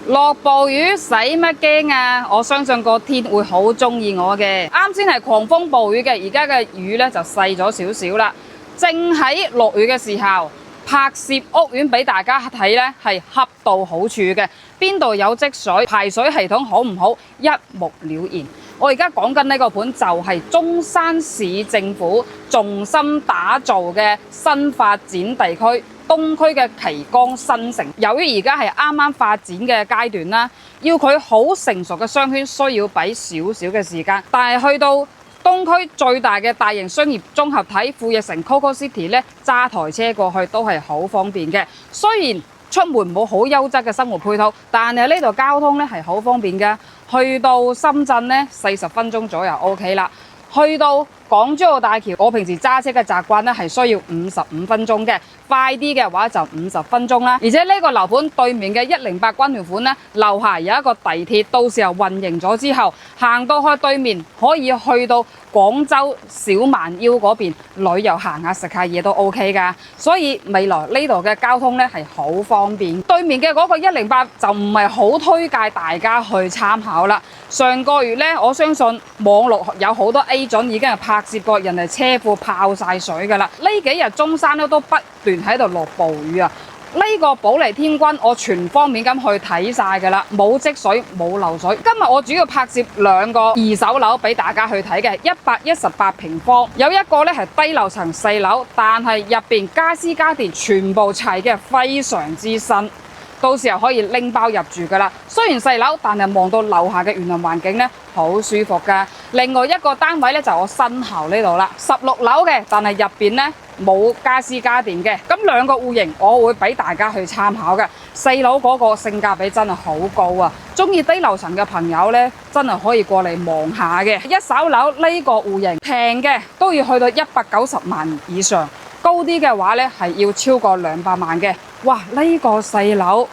落暴雨使乜驚啊？我相信個天會好中意我嘅。啱先係狂風暴雨嘅，而家嘅雨咧就細咗少少啦。正喺落雨嘅時候，拍攝屋苑俾大家睇咧係恰到好處嘅。邊度有積水，排水系統好唔好，一目了然。我而家講緊呢個盤就係中山市政府重心打造嘅新發展地區。東區嘅旗江新城，由於而家係啱啱發展嘅階段啦，要佢好成熟嘅商圈需要俾少少嘅時間。但係去到東區最大嘅大型商業綜合體富逸城 Coco City 咧，揸台車過去都係好方便嘅。雖然出門冇好優質嘅生活配套，但係呢度交通咧係好方便嘅。去到深圳咧40分鐘左右 OK 啦。去到港珠澳大橋，我平時揸車嘅習慣咧係需要55分鐘嘅，快啲嘅話就50分鐘啦。而且呢個樓盤對面嘅108軍團款咧，樓下有一個地鐵，到時候運營咗之後，行到去對面可以去到廣州小蠻腰嗰邊旅遊行下食下嘢都 OK 㗎。所以未來呢度嘅交通咧係好方便。對面嘅嗰個108就唔係好推介大家去參考啦。上個月咧，我相信網絡有好多 agent 已經係拍攝過人哋車庫泡晒水㗎啦。呢幾日中山咧都不斷喺度落暴雨啊！呢個保利天君我全方面咁去睇晒㗎啦，冇積水冇漏水。今日我主要拍攝兩個二手樓俾大家去睇嘅，118平方，有一個咧係低樓層細樓，但係入邊家私家電全部齊嘅，非常之新。到時候可以拎包入住㗎啦。雖然細樓，但係望到樓下嘅園林環境咧，好舒服㗎。另外一個單位咧就我身後呢度啦，16樓嘅，但係入邊咧冇家私家電嘅。咁兩個戶型我會俾大家去參考嘅。細樓嗰個性價比真係好高啊！中意低樓層嘅朋友咧，真係可以過嚟望下嘅。一手樓呢個戶型平嘅都要去到190萬以上。高啲嘅話咧，係要超過200萬嘅。哇！呢個細樓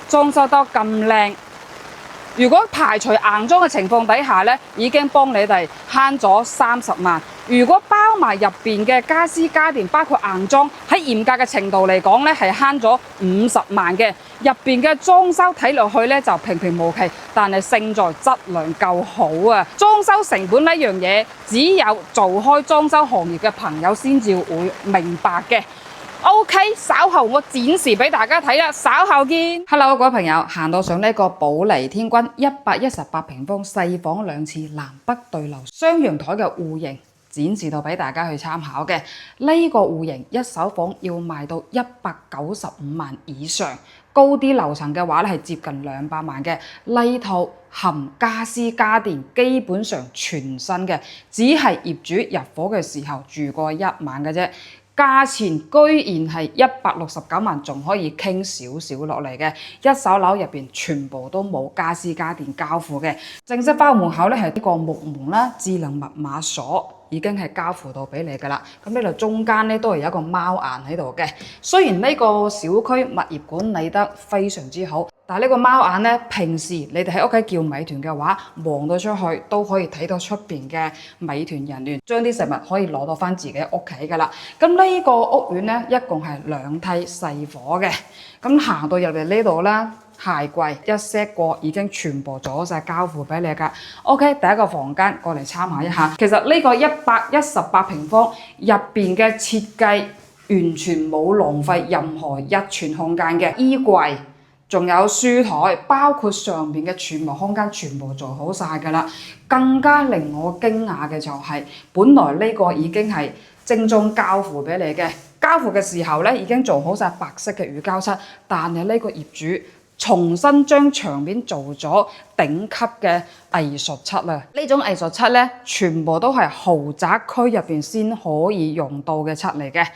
裝修得咁靚，如果排除硬裝嘅情況底下咧，已經幫你哋慳咗30萬。如果包埋入邊嘅家私家電，包括硬裝，喺嚴格嘅程度嚟講咧，係慳咗50萬嘅。入邊嘅裝修睇落去咧就平平無奇，但係勝在質量夠好啊！裝修成本呢樣嘢，只有做開裝修行業嘅朋友先至會明白嘅。OK， 稍後我展示俾大家睇啦，稍後見。Hello， 各位朋友，行到上呢個保利天君118平方細房兩廁南北對流雙陽台嘅戶型。展示到俾大家去參考嘅呢個戶型一手房要賣到195萬以上，高啲樓層嘅話咧係接近200萬嘅。呢套含家私家電，基本上全新嘅，只係業主入伙嘅時候住過1晚嘅啫。價錢居然係169萬，仲可以傾少少落嚟嘅。一手樓入邊全部都冇家私家電交付嘅。正式花門口咧係呢個木門啦，智能密碼鎖已經係交付到俾你㗎啦。咁呢度中間咧都係有一個貓眼喺度嘅。雖然呢個小區物業管理得非常之好，但係呢個貓眼咧，平時你哋喺屋企叫美團嘅話，望到出去都可以睇到出邊嘅美團人員，將啲食物可以攞到翻自己屋企㗎啦。咁呢個屋苑咧，一共係2梯細伙嘅。咁行到入嚟呢度啦，鞋櫃一 set 過已經全部做晒交付俾你㗎。OK， 第一個房間過嚟參考一下。其實呢個118平方入邊嘅設計完全冇浪費任何一寸空間嘅，衣櫃。仲有書台，包括上面嘅儲物空間全部做好晒㗎啦。更加令我驚訝嘅就係，本來呢個已經係精裝交付俾你嘅，交付嘅時候咧已經做好晒白色嘅乳膠漆，但係呢個業主重新將牆面做咗頂級嘅藝術漆啦。呢種藝術漆咧，全部都係豪宅區入邊先可以用到嘅漆嚟嘅。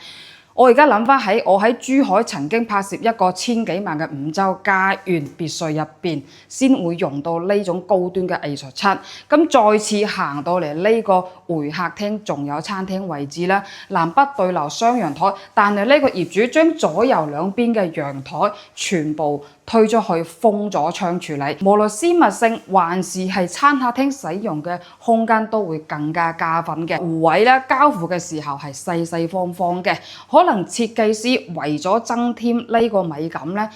我而家諗翻起，我喺珠海曾經拍攝一個1000幾萬嘅5洲家園別墅入邊，先會用到呢種高端嘅藝術漆。咁再次行到嚟呢個會客廳，仲有餐廳位置啦，南北對流雙陽台。但係呢個業主將左右兩邊嘅陽台全部推咗去封咗窗處理，無論私密性還是係餐客廳使用嘅空間都會更加加分嘅。戶位咧交付嘅時候係細細方方嘅，可能設計師為咗增添呢個美感咧，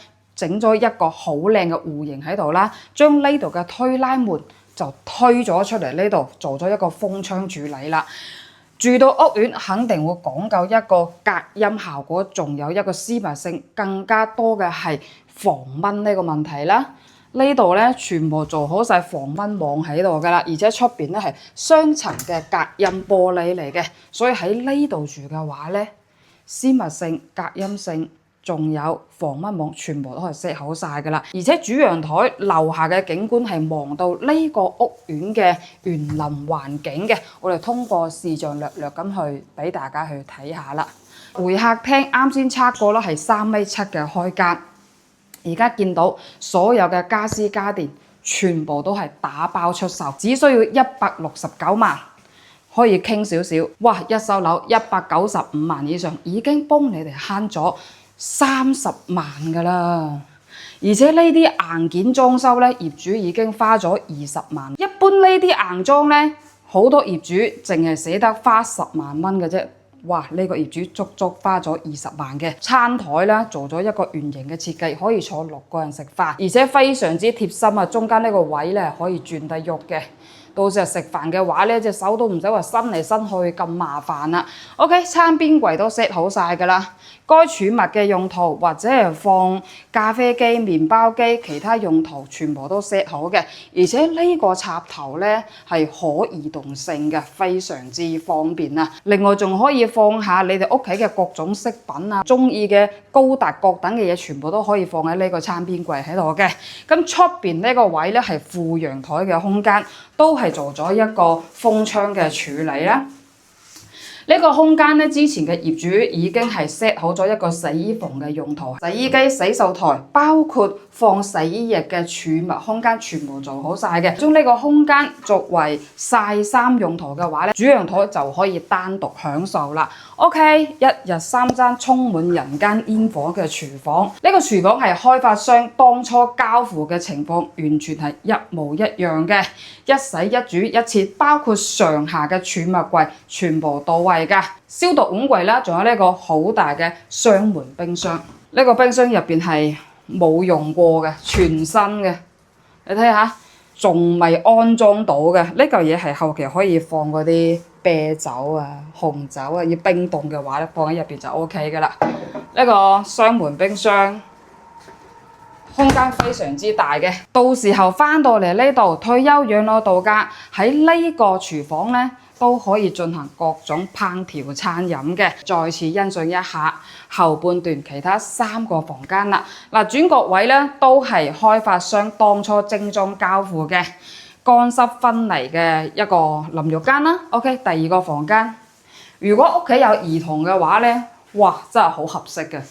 整咗一個好靚嘅弧形喺度啦，將呢度嘅推拉門就推咗出嚟，呢度做咗一個風窗處理啦。住到屋苑肯定會講究一個隔音效果，仲有一個私密性，更加多嘅係防蚊呢個問題啦。呢度咧全部做好晒防蚊網喺度噶啦，而且出邊咧係雙層嘅隔音玻璃嚟嘅，所以喺呢度住嘅話咧，私密性、隔音性，仲有防蚊網，全部都係 set 好晒噶啦。而且主陽台樓下嘅景觀係望到呢個屋苑嘅園林環境嘅，我哋通過視像略咁去俾大家去睇下啦。會客廳啱先測過啦，係3.7米嘅開間。而家見到所有嘅家私家電全部都係打包出售，只需要169萬，可以傾少少。哇！一手樓195萬以上，已經幫你哋慳咗30萬㗎啦。而且呢啲硬件裝修咧，業主已經花咗20萬。一般呢啲硬裝咧，好多業主淨係捨得花10萬蚊嘅啫。哇！呢個業主足足花咗20萬嘅餐台啦，做咗一個圓形嘅設計，可以坐6個人食飯，而且非常之貼心啊！中間呢個位咧可以轉得喐嘅，到時候食飯嘅話咧，隻手都唔使話伸嚟伸去咁麻煩啦。OK， 餐邊櫃都 set 好晒㗎啦，該儲物嘅用途或者係放咖啡機、麵包機，其他用途全部都 set 好嘅，而且呢個插頭咧係可移動性嘅，非常之方便啊！另外仲可以放下你哋屋企嘅各種飾品啊，中意嘅高達各等嘅嘢，全部都可以放喺呢個餐邊櫃喺度嘅。咁出邊呢個位咧係副陽台嘅空間，都係做咗一個風窗嘅處理啦。呢個空間咧，之前嘅業主已經係 set 好咗一個洗衣房嘅用途，洗衣機、洗手台，包括放洗衣液嘅儲物空間，全部做好晒嘅。將呢個空間作為曬衫用途嘅話咧，主陽台就可以單獨享受啦。OK， 一日3餐充滿人間煙火嘅廚房，呢個廚房係開發商當初交付嘅情況完全係一模一樣嘅，一洗一煮一切，包括上下嘅儲物櫃全部到位㗎。消毒碗櫃啦，仲有呢個好大嘅雙門冰箱，呢個冰箱入邊係冇用過嘅，全新嘅，你睇下仲未安裝到嘅。呢嚿嘢係後期可以放嗰啲啤酒啊、紅酒啊，要冰凍嘅話咧，放喺入邊就 OK 㗎啦。呢個雙門冰箱空間非常之大嘅，到時候翻到嚟呢度退休養老度假，喺呢個廚房咧都可以進行各種烹調餐飲嘅。再次欣賞一下後半段其他3個房間啦。嗱，轉角位咧都係開發商當初精裝交付嘅乾濕分離嘅一個淋浴間啦。OK， 第2個房間，如果屋企有兒童嘅話咧，哇，真係好合適嘅。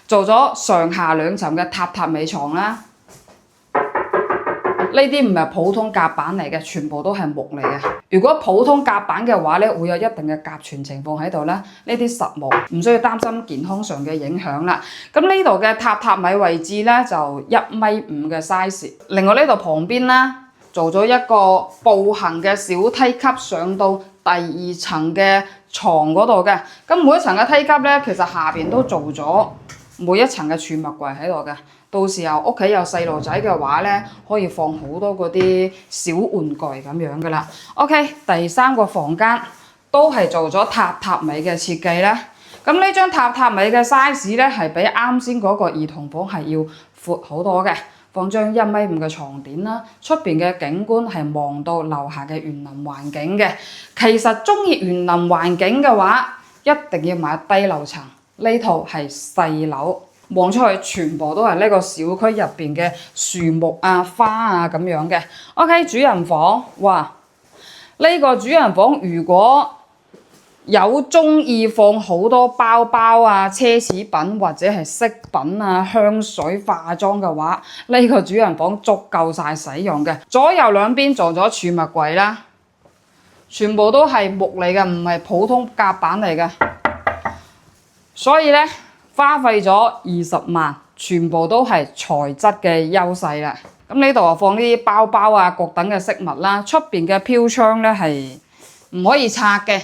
做咗上下2層嘅榻尾床啦，呢啲唔係普通夾板嚟嘅，全部都係木嚟嘅。如果普通夾板嘅話咧，會有一定嘅夾存情況喺度啦。呢啲實木，唔需要擔心健康上嘅影響啦。咁呢度嘅榻尾位置咧就1.5米嘅 size。另外呢度旁邊啦，做咗一個步行嘅小梯級上到第2層嘅床嗰度嘅。咁每一層嘅梯級咧，其實下邊都做咗每一層嘅儲物櫃喺度嘅，到時候屋企有細路仔嘅話咧，可以放好多嗰啲小玩具咁樣噶啦。OK， 第3個房間都係做咗榻尾嘅設計啦。咁呢張榻尾嘅 size 咧，係比啱先嗰個兒童房係要闊好多嘅，放張1.5米嘅床墊啦。出邊嘅景觀係望到樓下嘅園林環境嘅。其實中意園林環境嘅話，一定要買低樓層。呢套係細樓，望出去全部都係呢個小區入邊嘅樹木啊、花啊咁樣嘅。OK， 主人房，哇！呢個主人房如果有中意放好多包包啊、奢侈品或者係飾品啊、香水、化妝嘅話，呢個主人房足夠晒使用嘅。左右兩邊做咗儲物櫃啦，全部都係木嚟嘅，唔係普通夾板嚟嘅。所以咧，花費咗20萬，全部都係材質嘅優勢啦。咁呢度啊放呢啲包包啊，各等嘅飾物啦。出邊嘅飄窗咧係唔可以拆嘅。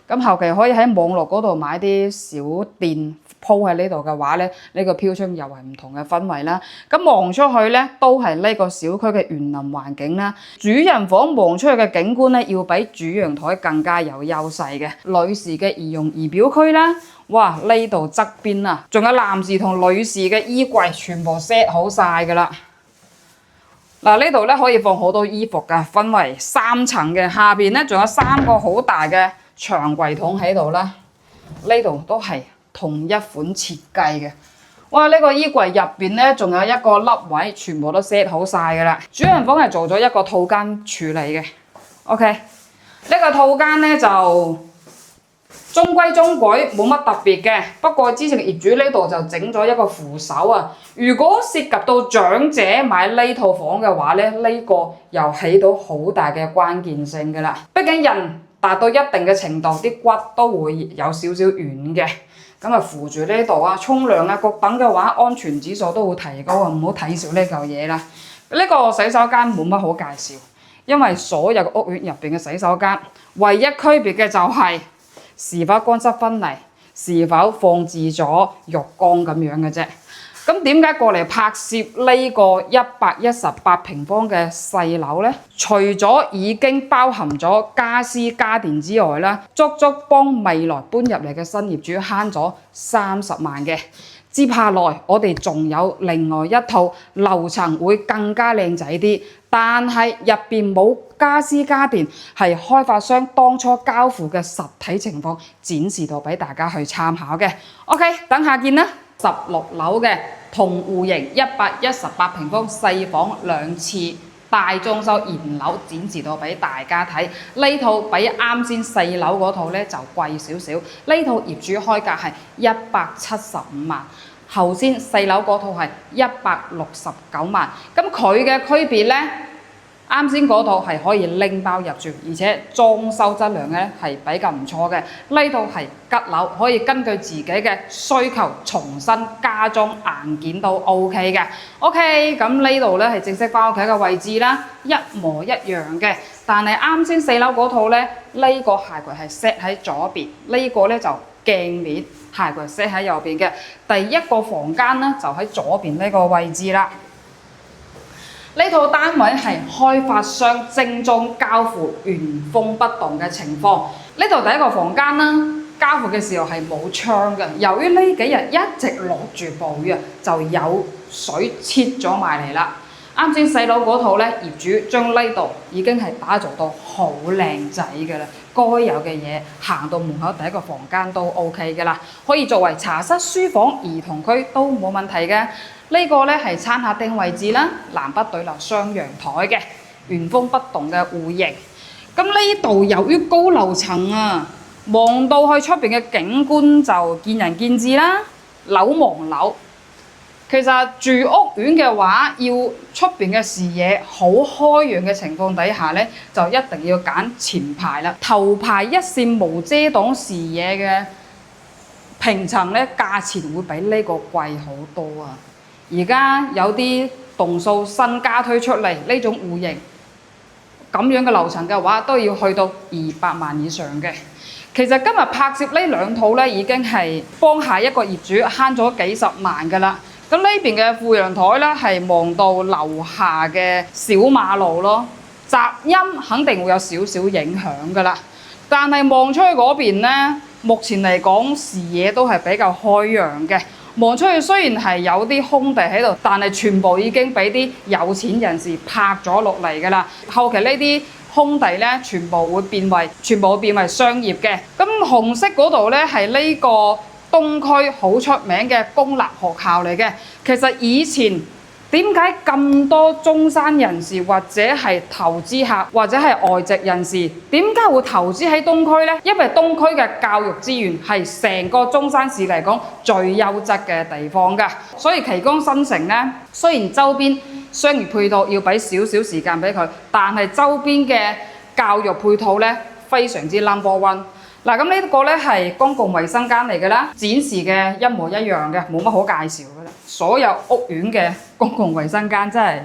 咁後期可以喺網絡嗰度買啲小電鋪喺呢度嘅話咧，呢個飄窗又係唔同嘅氛圍啦。咁望出去咧，都係呢個小區嘅園林環境啦。主人房望出去嘅景觀咧，要比主陽台更加有優勢嘅。女士嘅儀容儀表區啦，哇！呢度側邊啊，仲有男士同女士嘅衣櫃，全部 set 好晒㗎啦。嗱，呢度咧可以放好多衣服㗎，分為3層嘅，下邊咧仲有3個好大嘅長櫃桶喺度啦。呢度都係同一款設計嘅。哇！呢個衣櫃入邊咧仲有一個凹位，全部都 set 好晒㗎啦。主人房係做咗一個套間處理嘅。OK， 呢個套間咧就中規中矩，冇乜特別嘅。不過之前業主呢度就整咗一個扶手啊。如果涉及到長者買呢套房嘅話咧，呢個又起到好大嘅關鍵性㗎啦。畢竟人達到一定嘅程度，啲骨都會有少少軟嘅。咁啊扶住呢度啊，沖涼啊各等嘅話，安全指數都會提高啊，唔好睇少呢嚿嘢啦。呢個洗手間冇乜好介紹，因為所有嘅屋苑入邊嘅洗手間，唯一區別嘅就係是否乾濕分離，是否放置咗浴缸咁樣嘅啫。咁點解過嚟拍攝呢個118平方嘅細樓呢？除咗已經包含咗家私家電之外啦，足足幫未來搬入嚟嘅新業主慳咗30萬嘅。接下來我哋仲有另外一套樓層會更加靚仔啲，但係入邊冇家私家電，係開發商當初交付嘅實體情況展示到俾大家去參考嘅。OK， 等下見啦。16樓嘅同戶型118平方細房2次大裝修現樓展示到俾大家睇。呢套比啱先細樓嗰套咧就貴少少，呢套業主開價係175萬，後先細樓嗰套係169萬。咁佢嘅區別咧，啱先嗰套係可以拎包入住，而且裝修質量咧係比較唔錯嘅。呢套係吉樓，可以根據自己嘅需求重新加裝硬件都 OK 嘅。OK， 咁呢度咧係正式翻屋企嘅位置啦，一模一樣嘅。但係啱先4樓嗰套咧，呢個鞋櫃係 set 喺左邊，呢個咧就鏡面鞋櫃 set 喺右邊嘅。第一個房間咧就喺左邊呢個位置啦。呢套單位係開發商精裝交付原封不動嘅情況。呢度第一個房間啦，交付嘅時候係冇窗嘅。由於呢幾日一直落住暴雨啊，就有水切咗埋嚟啦。啱先細佬嗰套咧，業主將呢度已經係打造到好靚仔嘅啦。該有嘅嘢行到門口第一個房間都 OK 嘅啦，可以作為茶室、書房、兒童區都冇問題嘅。呢個咧係餐客廳位置啦，南北對流雙陽台嘅原封不動嘅戶型。咁呢度由於高樓層啊，望到去出邊嘅景觀就見仁見智啦，樓望樓。其實住屋苑嘅話，要出邊嘅視野好開揚嘅情況底下咧，就一定要揀前排啦。頭排一線無遮擋視野嘅平層咧，價錢會比呢個貴好多啊！而家有啲棟數新加推出嚟呢種戶型，咁樣嘅樓層嘅話，都要去到200萬以上嘅。其實今日拍攝呢2套咧，已經係幫下一個業主慳咗幾十萬㗎啦。咁呢邊嘅副陽台咧，係望到樓下嘅小馬路咯，雜音肯定會有少少影響㗎啦。但係望出去嗰邊咧，目前嚟講視野都係比較開揚嘅。望出去雖然係有啲空地喺度，但係全部已經俾啲有錢人士拍咗落嚟㗎啦。後期呢啲空地咧，全部會變為商業嘅。咁紅色嗰度咧係呢個東區好出名嘅公立學校嚟嘅。其實以前點解咁多中山人士或者係投資客或者係外籍人士點解會投資喺東區呢？因為東區嘅教育資源係成個中山市嚟講最優質嘅地方㗎。所以旗江新城呢，雖然周邊商業配套要俾少少時間俾佢，但係周邊嘅教育配套呢，非常之 number one。嗱，咁呢個咧係公共衛生間嚟嘅啦，展示嘅一模一樣嘅，冇乜好介紹嘅啦。所有屋苑嘅公共衛生間真係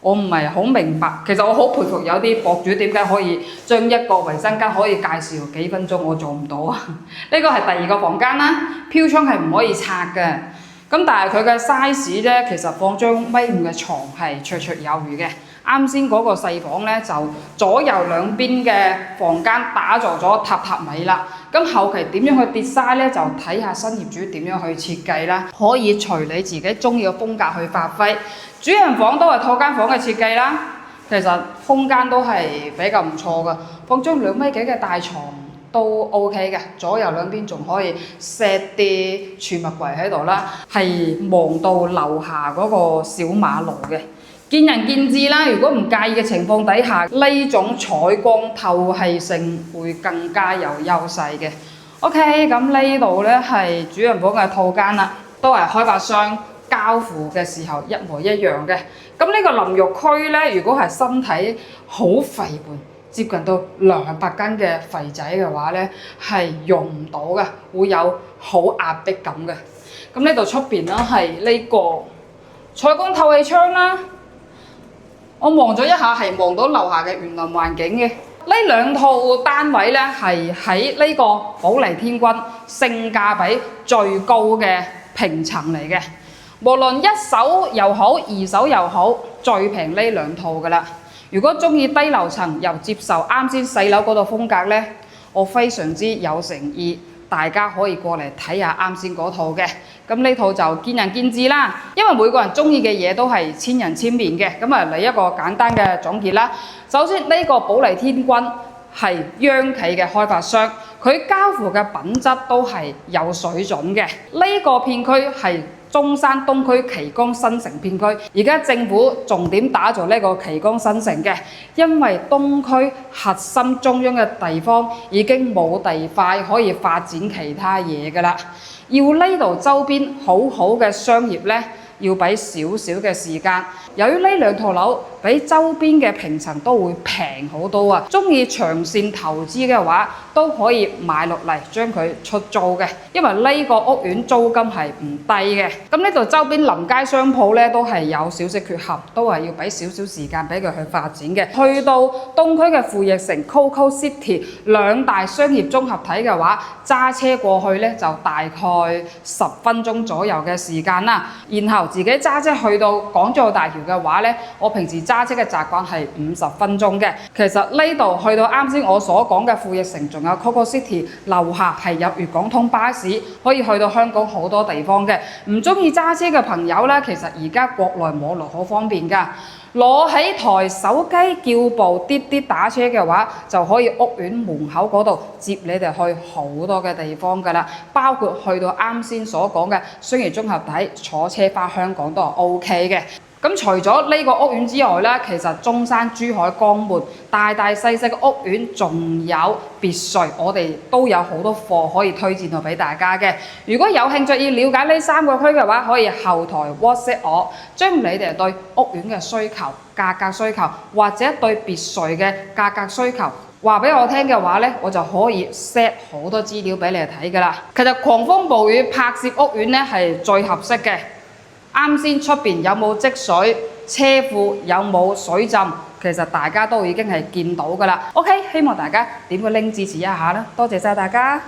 我唔係好明白，其實我好佩服有啲博主點解可以將一個衛生間可以介紹幾分鐘，我做唔到啊！呢個係第二個房間啦，飄窗係唔可以拆嘅。咁但係佢嘅 size 咧，其實放張1.5米嘅床係綽綽有餘嘅。啱先嗰個細房咧，就左右兩邊嘅房間打造咗榻榻米啦。咁後期點樣去 design 咧，就睇下新業主點樣去設計啦。可以隨你自己中意嘅風格去發揮。主人房都係套間房嘅設計啦，其實空間都係比較唔錯嘅，放張2.幾米嘅大床都 OK 嘅，左右兩邊仲可以 set 啲儲物櫃喺度啦，係望到樓下嗰個小馬路嘅。見仁見智啦，如果唔介意嘅情況底下，呢種採光透氣性會更加有優勢嘅。OK， 咁呢度咧係主人房嘅套間啦，都係開發商交付嘅時候一模一樣嘅。咁呢個淋浴區咧，如果係身體好肥胖，接近到200斤嘅肥仔嘅話咧，係用唔到嘅，會有好壓迫感嘅。咁呢度出邊咧係呢個採光透氣窗啦。我望咗一下，係望到樓下嘅園林環境嘅。呢兩套單位咧，係喺呢個保利天君性價比最高嘅平層嚟嘅。無論一手又好，二手又好，最平呢兩套噶啦。如果中意低樓層又接受啱先細樓嗰度風格咧，我非常之有誠意。大家可以過嚟睇下啱先嗰套嘅，咁呢套就見仁見智啦，因為每個人中意嘅嘢都係千人千面嘅。咁啊嚟一個簡單嘅總結啦。首先呢個保利天君係央企嘅開發商，佢交付嘅品質都係有水準嘅。呢個片區係中山東區旗江新城片區，而家政府重點打造呢個旗江新城嘅，因為東區核心中央嘅地方已經冇地塊可以發展其他嘢㗎啦，要呢度周邊好好嘅商業呢，要俾少少嘅時間。由於呢兩套樓比周邊嘅平層都會平好多啊，中意長線投資嘅話都可以買落嚟將佢出租嘅，因為呢個屋苑租金係唔低嘅。咁呢度周邊臨街商鋪咧都係有少少缺陷，都係要俾少少時間俾佢去發展嘅。去到東區嘅富逸城 Coco City 兩大商業綜合體嘅話，揸車過去咧就大概10分鐘左右嘅時間啦。然後自己揸車去到港珠澳大橋嘅話咧，我平時揸車嘅習慣係50分鐘嘅。其實呢度去到啱先我所講嘅富逸城，仲有 Coco City 樓下係有粵港通巴士，可以去到香港好多地方嘅。唔中意揸車嘅朋友咧，其實而家國內網絡好方便㗎。攞起台手機叫部滴滴打車嘅話，就可以屋苑門口嗰度接你哋去好多嘅地方㗎啦，包括去到啱先所講嘅商業綜合體，坐車返香港都係 OK 嘅。咁除咗呢個屋苑之外咧，其實中山、珠海、江門大大細細嘅屋苑仲有別墅，我哋都有好多貨可以推薦到俾大家嘅。如果有興趣要了解呢3個區嘅話，可以後台 WhatsApp 我，將你哋對屋苑嘅需求、價格需求或者對別墅嘅價格需求話俾我聽嘅話咧，我就可以 set 好多資料俾你哋睇㗎啦。其實狂風暴雨拍攝屋苑咧係最合適嘅。啱先出邊有冇積水，車庫有冇水浸，其實大家都已經係見到㗎啦。OK， 希望大家點個拎支持一下啦，多謝晒大家。